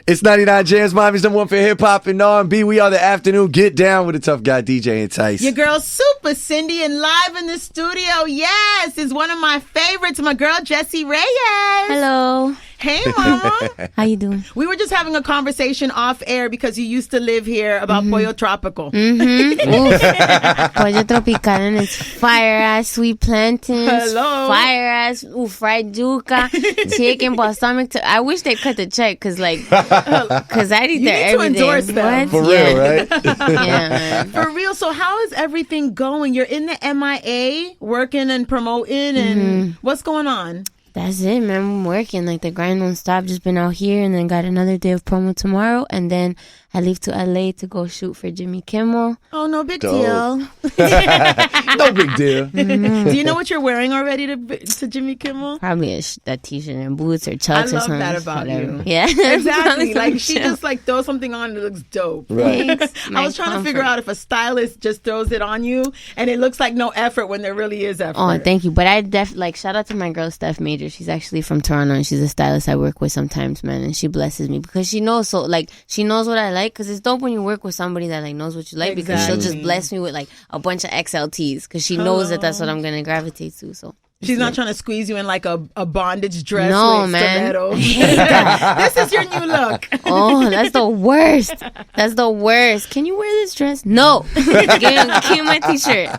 It's 99 JAMZ, Miami's number one for hip hop and R&B. We are the afternoon Get Down with the tough guy DJ Entice. Your girl Supa, Cindy, and live in the studio. Yes, is one of my favorites. My girl Jessie Reyez. Hello. Hey, mama. How you doing? We were just having a conversation off air because you used to live here about Pollo Tropical. Pollo Tropical, and it's fire ass sweet plantains. Hello. Fire ass fried yuca, chicken, balsamic. I wish they cut the check because I'd eat there every day. Endorse them. For real, right? Yeah, man. For real. So how is everything going? You're in the MIA working and promoting, and what's going on? That's it, man. I'm working. Like, the grind don't stop. Just been out here and then got another day of promo tomorrow. And then I leave to LA to go shoot for Jimmy Kimmel. Oh, no big Dope. deal. No big deal. Do you know what you're wearing already to Jimmy Kimmel? Probably a t-shirt and boots or chucks or something. I love that about you. Yeah. Exactly. Like, she just throws something on that looks dope. Right. I was trying to figure out if a stylist just throws it on you and it looks like no effort when there really is effort. Oh, thank you. But I shout out to my girl Steph Major. She's actually from Toronto and she's a stylist I work with sometimes, man. And she blesses me because she knows she knows what I like. Because it's dope when you work with somebody that knows what you like. Exactly. Because she'll just bless me with a bunch of XLTs because she knows that that's what I'm gonna gravitate to. So she's not trying to squeeze you in like a bondage dress with man. stilettos. This is your new look. Oh, that's the worst. That's the worst. Can you wear this dress? No. Give me my t-shirt.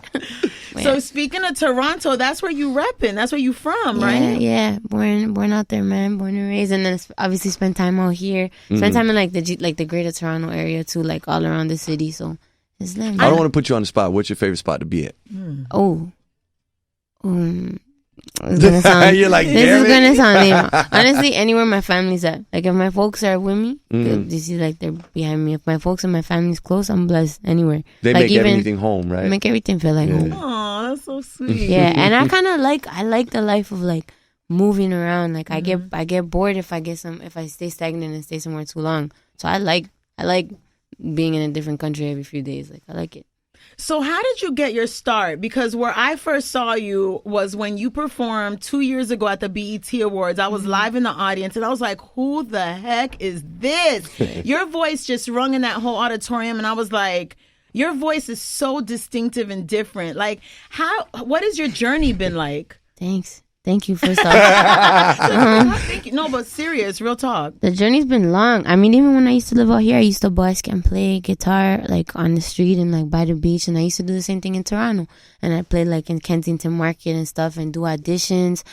So speaking of Toronto, that's where you repping. That's where you from, right? Yeah. Born out there, man. Born and raised, and then obviously spend time out here. Spend time in the greater Toronto area too, like all around the city. So it's lit. I don't want to put you on the spot. What's your favorite spot to be at? It's gonna sound, You're like, this damn is it. gonna sound lame. Honestly, anywhere my family's at. Like, if my folks are with me, you see, like, they're behind me. If my folks and my family's close, I'm blessed anywhere. They like, make everything home, right? Make everything feel like home. Oh, that's so sweet. Yeah, and I kind of like the life of like moving around. Like, I get bored if I stay stagnant and stay somewhere too long. So I like being in a different country every few days. Like, I like it. So how did you get your start? Because where I first saw you was when you performed 2 years ago at the BET Awards. I was live in the audience and I was like, who the heck is this? Your voice just rung in that whole auditorium and I was like, your voice is so distinctive and different. Like, what has your journey been like? Thanks. Thank you, first off. Thank you. No, but serious, real talk. The journey's been long. I mean, even when I used to live out here, I used to busk and play guitar, like, on the street and, like, by the beach. And I used to do the same thing in Toronto. And I played, like, in Kensington Market and stuff and do auditions.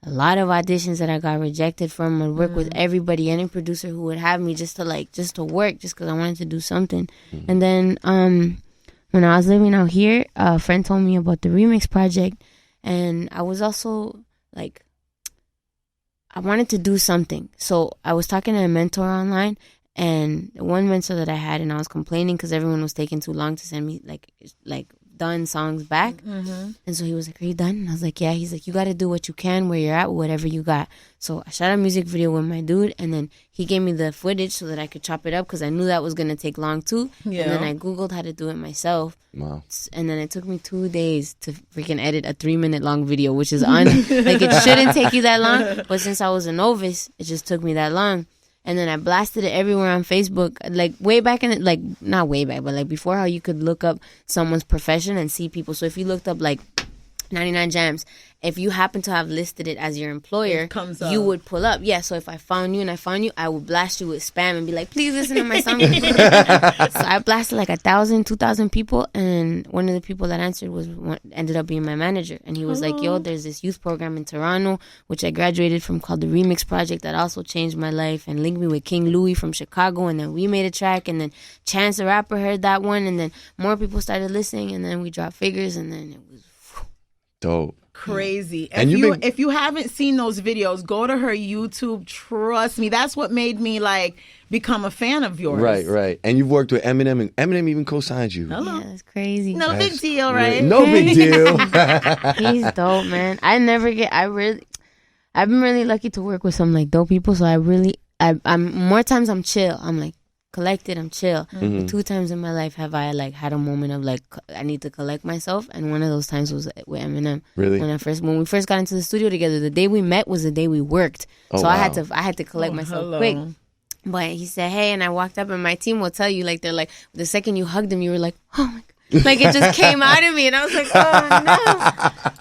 A lot of auditions that I got rejected from. I'd work with everybody, any producer who would have me just to work, just because I wanted to do something. And then when I was living out here, a friend told me about the Remix project. And I was also... like, I wanted to do something. So I was talking to a mentor online, and one mentor that I had, and I was complaining because everyone was taking too long to send me, like done songs back. And so he was like, are you done? And I was like, yeah. He's like, you got to do what you can where you're at, whatever you got. So I shot a music video with my dude, and then he gave me the footage so that I could chop it up because I knew that was going to take long too. Yeah. And then I Googled how to do it myself. Wow. And then it took me 2 days to freaking edit a 3-minute long video, which is like, it shouldn't take you that long. But since I was a novice, it just took me that long. And then I blasted it everywhere on Facebook, like way back in, like not way back, but like before how you could look up someone's profession and see people. So if you looked up like 99 JAMZ, if you happen to have listed it as your employer, you would pull up. Yeah, so if I found you, I would blast you with spam and be like, please listen to my song. So I blasted like 1,000, 2,000 people, and one of the people that answered ended up being my manager. And he was like, yo, there's this youth program in Toronto, which I graduated from, called the Remix Project, that also changed my life and linked me with King Louis from Chicago. And then we made a track, and then Chance the Rapper heard that one, and then more people started listening, and then we dropped Figures, and then it was dope. Crazy. And if you haven't seen those videos, go to her YouTube. Trust me, that's what made me like become a fan of yours. Right. And you've worked with Eminem, and Eminem even co-signed you. Hello. Yeah, that's crazy. No big deal, right? No big deal. He's dope, man. I've been really lucky to work with some like dope people. So I'm more times I'm chill. I'm like collected, I'm chill. But 2 times in my life have I like had a moment of like I need to collect myself, and one of those times was with Eminem. Really? When we first got into the studio together, the day we met was the day we worked. Oh, so wow. I had to collect myself quick. But he said, hey, and I walked up, and my team will tell you, like, they're like, the second you hugged him, you were like, oh my God. Like, it just came out of me, and I was like, oh no.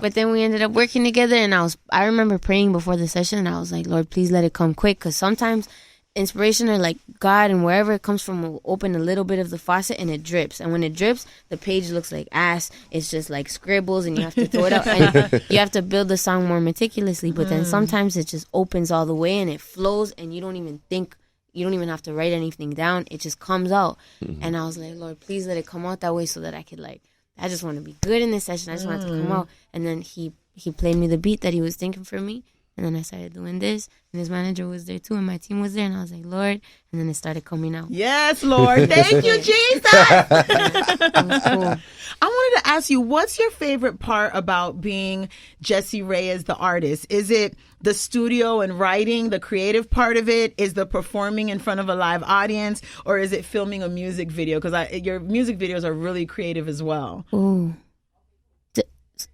But then we ended up working together, and I remember praying before the session, and I was like, Lord, please let it come quick, because sometimes inspiration or like God and wherever it comes from will open a little bit of the faucet and it drips. And when it drips, the page looks like ass. It's just like scribbles and you have to throw it out. And you have to build the song more meticulously. But then sometimes it just opens all the way and it flows and you don't even think, you don't even have to write anything down. It just comes out. And I was like, Lord, please let it come out that way so that I could like, I just want to be good in this session. I just want it to come out. And then he played me the beat that he was thinking for me. And then I started doing this, and his manager was there too, and my team was there, and I was like, Lord, and then it started coming out. Yes, Lord. Thank you, Jesus. It was cool. I wanted to ask you, what's your favorite part about being Jessie Reyez, the artist? Is it the studio and writing, the creative part of it? Is the performing in front of a live audience? Or is it filming a music video? Because your music videos are really creative as well. Ooh.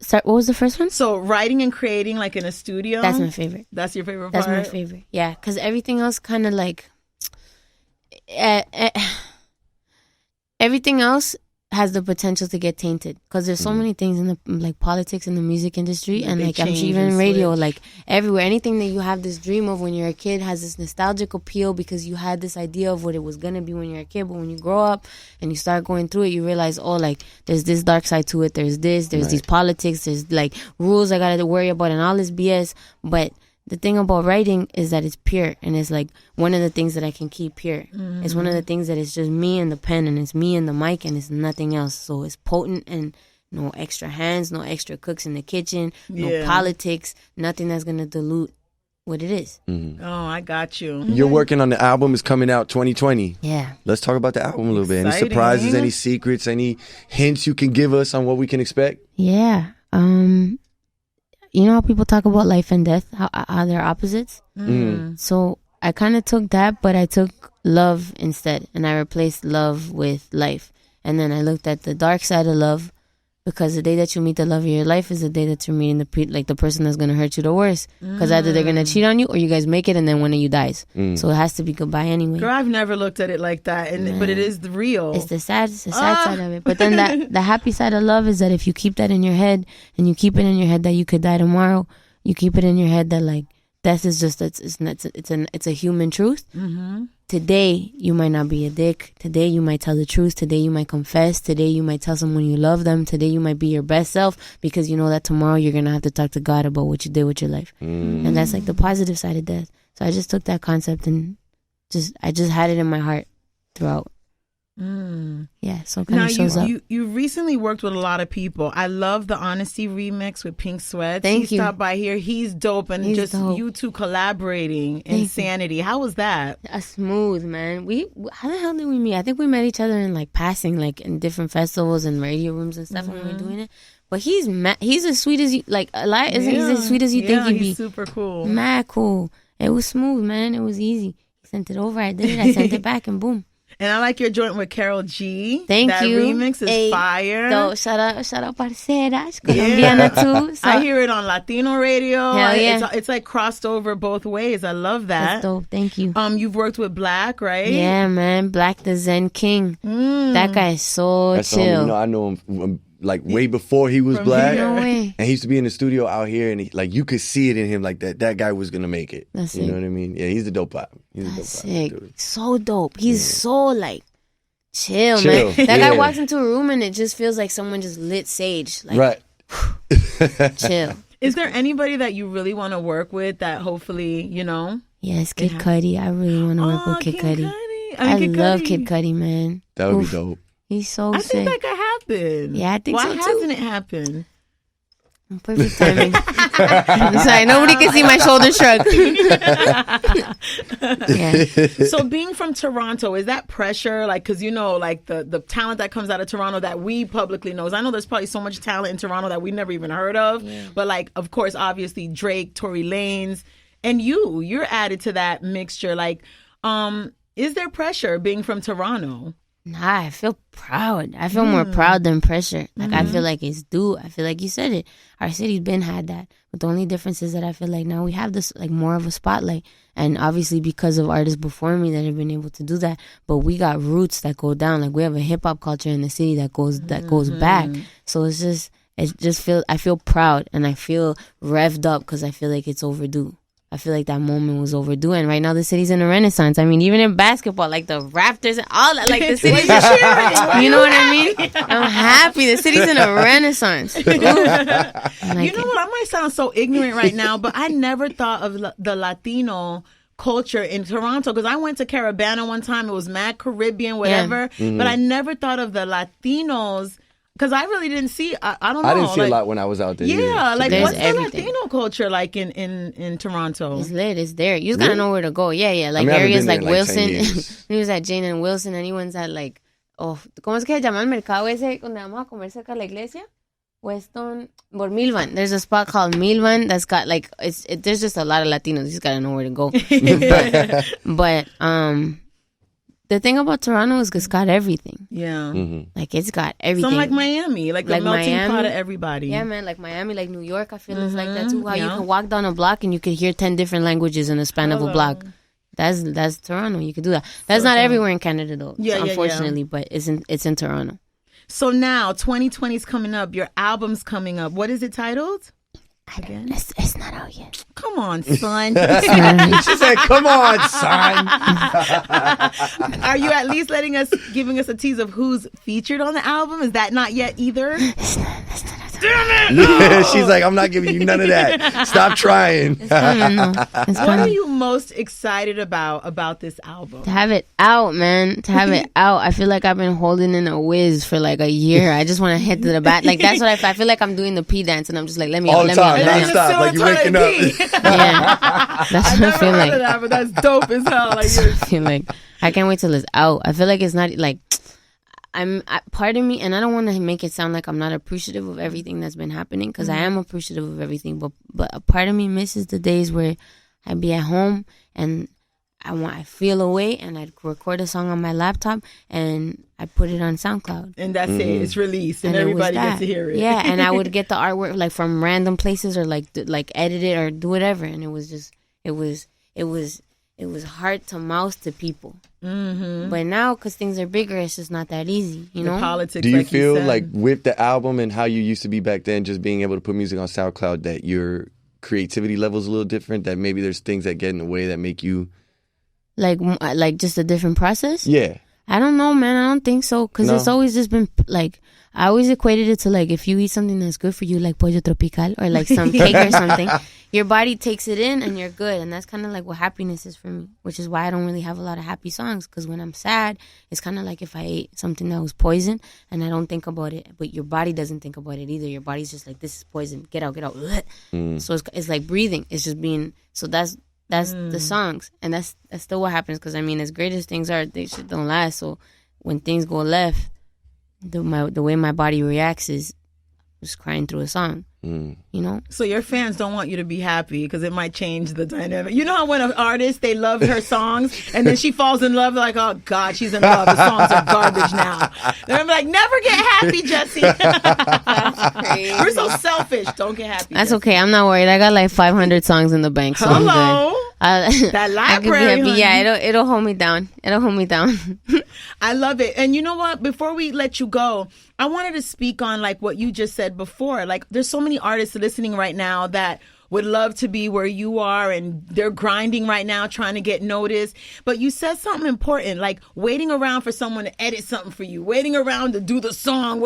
Sorry, what was the first one? So writing and creating like in a studio? That's my favorite. That's your favorite part? That's my favorite. Yeah, because everything else kind of like... everything else has the potential to get tainted because there's so many things in the like politics in the music industry and like I'm sure even in radio, like everywhere, anything that you have this dream of when you're a kid has this nostalgic appeal because you had this idea of what it was gonna be when you're a kid, but when you grow up and you start going through it, you realize, oh, like there's this dark side to it, there's these politics, there's like rules I gotta worry about and all this BS. But the thing about writing is that it's pure, and it's like one of the things that I can keep pure. It's one of the things that it's just me and the pen, and it's me and the mic, and it's nothing else. So it's potent, and no extra hands, no extra cooks in the kitchen, no politics, nothing that's gonna dilute what it is. Oh, I got you. You're working on the album. Is coming out 2020. Yeah. Let's talk about the album a little bit. Any Exciting. surprises, any secrets, any hints you can give us on what we can expect? Yeah. You know how people talk about life and death, how they're opposites? So I kind of took that, but I took love instead, and I replaced love with life. And then I looked at the dark side of love, because the day that you meet the love of your life is the day that you're meeting the person that's going to hurt you the worst. Because either they're going to cheat on you or you guys make it and then one of you dies. So it has to be goodbye anyway. Girl, I've never looked at it like that, but it is real. It's the sad side of it. But then the happy side of love is that if you keep that in your head and you keep it in your head that you could die tomorrow, you keep it in your head that like death is just it's a human truth. Today you might not be a dick. Today you might tell the truth. Today you might confess. Today you might tell someone you love them. Today you might be your best self because you know that tomorrow you're gonna have to talk to God about what you did with your life. And that's like the positive side of death. So I just took that concept and I just had it in my heart throughout. Yeah, so it kind of shows up. You recently worked with a lot of people. I love the Honesty remix with Pink Sweats. Thank you. He stopped by here. He's dope, and He's just dope. you two collaborating, insanity. How was that? Smooth, man. How the hell did we meet? I think we met each other in like passing, like in different festivals and radio rooms and stuff when we were doing it. But he's as sweet as you like. He's as sweet as you think he'd be. He's super cool. Mad cool. It was smooth, man. It was easy. He sent it over. I did it. I sent it back, and boom. And I like your joint with Karol G. Thank that you. That remix is fire. So shout out, parceras. Colombiana too. So. I hear it on Latino radio. Hell yeah. It's like crossed over both ways. I love that. That's dope. Thank you. You've worked with Black, right? Yeah, man. Black the Zen King. That guy is so That's chill. I know him like way before he was From black. here. No way. And he used to be in the studio out here, and you could see it in him, like that guy was gonna make it. That's you it. know what I mean? Yeah, he's a dope pop. That's sick. So dope. He's so like chill, man. That Yeah. guy walks into a room and it just feels like someone just lit sage. Like, Right. chill. Is there anybody that you really want to work with that hopefully, you know? Yes, Kid Cudi. I really want to work with Kid Cudi. I love Kid Cudi, man. That would Oof. be dope. He's so I sick. think that could happen. Yeah, I think Why so too. hasn't it happened? Perfect timing. I'm sorry, nobody can see my shoulder shrug. Yeah. So being from Toronto, is that pressure? Like, because you know, like the talent that comes out of Toronto that we publicly knows. I know there's probably so much talent in Toronto that we never even heard of. Yeah. But like, of course, obviously Drake, Tory Lanez, and you're added to that mixture. Like, is there pressure being from Toronto? Nah, I feel proud. I feel more proud than pressure. Like, I feel like it's due. I feel like you said it. Our city's been had that. But the only difference is that I feel like now we have this, like, more of a spotlight. And obviously because of artists before me that have been able to do that. But we got roots that go down. Like, we have a hip-hop culture in the city that goes back. So I feel proud and I feel revved up because I feel like it's overdue. I feel like that moment was overdue, and right now the city's in a renaissance. I mean, even in basketball, like the Raptors and all that, like the city's you know what I mean? I'm happy. The city's in a renaissance. You know what? I might sound so ignorant right now, but I never thought of the Latino culture in Toronto because I went to Caribana one time. It was mad Caribbean, whatever, but I never thought of the Latinos. Because I really didn't see, I don't know. I didn't see a lot when I was out there. Yeah, either. like There's what's everything. the Latino culture like in Toronto? It's lit. It's there. You just gotta know where to go. Yeah. Like areas like Wilson. He was at Jane and Wilson, and he was at like, ¿cómo es que se llama el mercado ese donde vamos a comer cerca de la iglesia? Weston, or Milvan. There's a spot called Milvan that's got like, there's just a lot of Latinos. You just gotta know where to go. but the thing about Toronto is it's got everything. Yeah. Like, it's got everything. Some like Miami, like the melting pot of everybody. Yeah, man, like Miami, like New York, I feel it's like that too. How you can walk down a block and you can hear 10 different languages in the span of a block. That's Toronto. You could do that. That's not everywhere in Canada, though. Unfortunately, but it's in Toronto. So now, 2020 is coming up. Your album's coming up. What is it titled? Again? It's not out yet. Come on, son. She said, "Come on, son." Are you at least giving us a tease of who's featured on the album? Is that not yet either? Damn it! Yeah, she's like, "I'm not giving you none of that. Stop trying." It's coming, though. It's What coming. are you most excited about this album? To have it out, man. To have it out. I feel like I've been holding in a whiz for like a year. I just want to hit to the bat. Like, that's what I feel like I'm doing the P dance, and I'm just like, let me All out, the let me out, time, let me out. nonstop, like you're waking up. Yeah. That's what I feel Heard like. of that, but that's dope as hell. Like, I feel like I can't wait till it's out. I feel like it's not like part of me, and I don't want to make it sound like I'm not appreciative of everything that's been happening, because I am appreciative of everything. But a part of me misses the days where I'd be at home and I feel away and I'd record a song on my laptop and I put it on SoundCloud. and that's it. It's released, and it was everybody that. gets to hear it. Yeah, and I would get the artwork like from random places or like edit it or do whatever, and it was just it was hard to mouse to people. But now, because things are bigger, it's just not that easy, you know? The politics. Do you like feel said. like with the album and how you used to be back then, just being able to put music on SoundCloud, that your creativity level is a little different? That maybe there's things that get in the way that make you like just a different process? Yeah. I don't know, man. I don't think so. Because it's always just been, like, I always equated it to, like, if you eat something that's good for you, like pollo tropical or, like, some cake or something, your body takes it in and you're good. And that's kind of, like, what happiness is for me, which is why I don't really have a lot of happy songs. Because when I'm sad, it's kind of like if I ate something that was poison and I don't think about it. But your body doesn't think about it either. Your body's just like, this is poison. Get out, get out. So it's like breathing. It's just being, so that's the songs, and that's still what happens. Because I mean, as great as things are, they shit don't last. So when things go left, the way my body reacts is just crying through a song. You know. So your fans don't want you to be happy because it might change the dynamic. You know how when an artist, they love her songs and then she falls in love, like, oh God, she's in love. The songs are garbage now. They're like, never get happy, Jessie. That's crazy. We're so selfish. Don't get happy. That's Jessie. okay. I'm not worried. I got like 500 songs in the bank, so I'm Hello. good. That I could be library, happy. honey. Yeah, it'll hold me down. It'll hold me down. I love it. And you know what? Before we let you go, I wanted to speak on like what you just said before. Like, there's so many artists listening right now that would love to be where you are, and they're grinding right now trying to get noticed. But you said something important, like waiting around for someone to edit something for you, waiting around to do the song,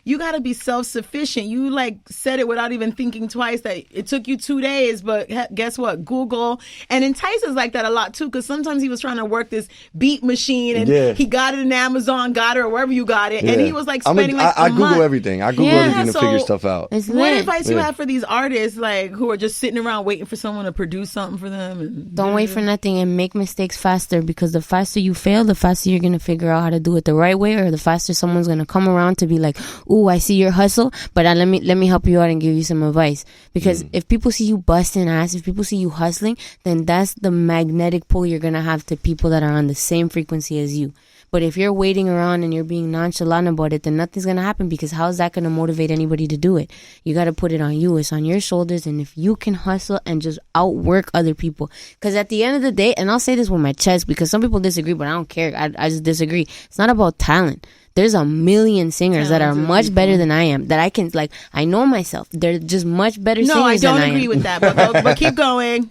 you got to be self-sufficient. You like said it without even thinking twice that it took you 2 days, but guess what? Google. And Entice is like that a lot too, because sometimes he was trying to work this beat machine and he got it in Amazon, got it, or wherever you got it. And he was like spending I a Google month. everything. I Google everything to figure stuff out. It's What lit. advice you have for these artists like who are just sitting around waiting for someone to produce something for them? And Don't wait for nothing and make mistakes faster, because the faster you fail, the faster you're going to figure out how to do it the right way, or the faster someone's going to come around to be like, ooh, I see your hustle, but let me help you out and give you some advice. Because if people see you busting ass, if people see you hustling, then that's the magnetic pull you're going to have to people that are on the same frequency as you. But if you're waiting around and you're being nonchalant about it, then nothing's going to happen, because how is that going to motivate anybody to do it? You got to put it on you. It's on your shoulders. And if you can hustle and just outwork other people, because at the end of the day, and I'll say this with my chest, because some people disagree, but I don't care. I just disagree. It's not about talent. There's a million singers that are much better than I am, that I can, like, I know myself. They're just much better singers than I am. No, I don't agree with that, but keep going.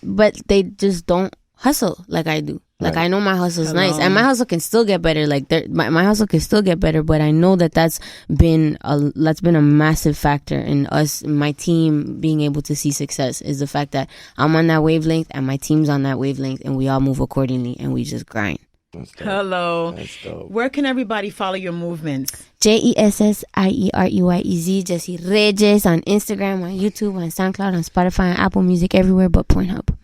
but they just don't hustle like I do. Like, I know my hustle's nice, and my hustle can still get better. Like, my hustle can still get better, but I know that's been a massive factor in us, my team, being able to see success, is the fact that I'm on that wavelength and my team's on that wavelength, and we all move accordingly and we just grind. Hello. That's dope. Where can everybody follow your movements? JESSIEREYEZ, Jessie Reyez, on Instagram, on YouTube, on SoundCloud, on Spotify, on Apple Music, everywhere but Pornhub.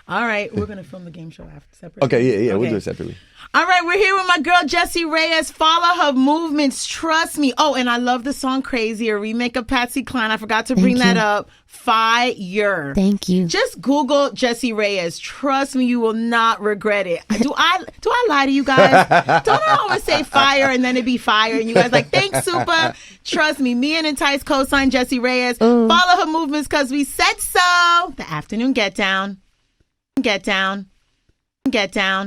All right, we're going to film the game show after separately. Okay, yeah, we'll do it separately. All right, we're here with my girl, Jessie Reyez. Follow her movements. Trust me. Oh, and I love the song Crazy, a remake of Patsy Cline. I forgot to bring that up. Fire. Thank you. Just Google Jessie Reyez. Trust me, you will not regret it. Do I lie to you guys? Don't I always say fire and then it be fire? And you guys like, thanks, Supa. Trust me, me and Entice co-sign Jessie Reyez. Follow her movements because we said so. The afternoon get down. Get down. Get down.